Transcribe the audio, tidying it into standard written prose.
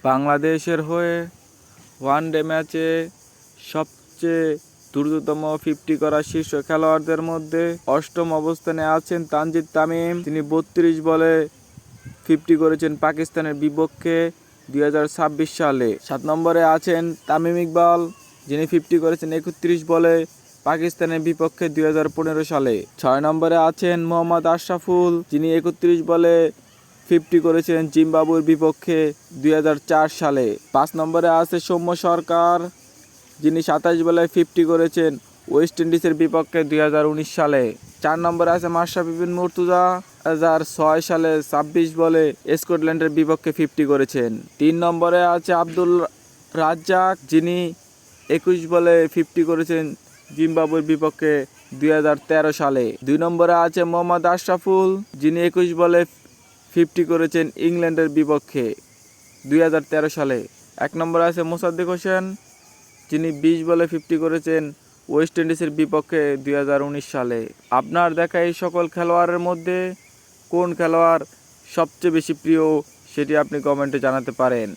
বাংলাদেশের হয়ে ওয়ানডে ম্যাচে সবচেয়ে দ্রুততম 50 করা শীর্ষ খেলোয়াড়দের মধ্যে অষ্টম অবস্থানে আছেন তানজিদ তামিম। তিনি 32 বলে 50 করেছেন পাকিস্তানের বিপক্ষে 2026 সালে। 7 নম্বরে আছেন তামিম ইকবাল, যিনি 50 করেছেন 31 বলে পাকিস্তানের বিপক্ষে 2015 সালে। 6 নম্বরে আছেন মোহাম্মদ আশরাফুল, যিনি 31 বলে 50 করেছেন জিম্বাবুয়ের বিপক্ষে 2004 সালে। 5 নম্বরে আছে সৌম্য সরকার, যিনি 27 বলে 50 করেছেন ওয়েস্ট ইন্ডিজের বিপক্ষে 2019 সালে। 4 নম্বরে আছে মাশরাফি বিন মুর্তজা, 2006 সালে 26 বলে স্কটল্যান্ডের বিপক্ষে 50 করেছেন। 3 নম্বরে আছে আব্দুল রাজ্জাক, যিনি 21 বলে 50 করেছেন জিম্বাবুয়ের বিপক্ষে 2013 সালে। 2 নম্বরে আছে মোহাম্মদ আশরাফুল, যিনি 21 বলে 50 করেছেন ইংল্যান্ডের বিপক্ষে 2013 সালে। 1 নম্বরে আছে মোসাদ্দেক হোসেন, যিনি 20 বলে 50 করেছেন ওয়েস্ট ইন্ডিজের বিপক্ষে 2019 সালে। আপনার দেখা এই সকল খেলোয়াড়ের মধ্যে কোন খেলোয়াড় সবচেয়ে বেশি প্রিয় সেটি আপনি কমেন্টে জানাতে পারেন।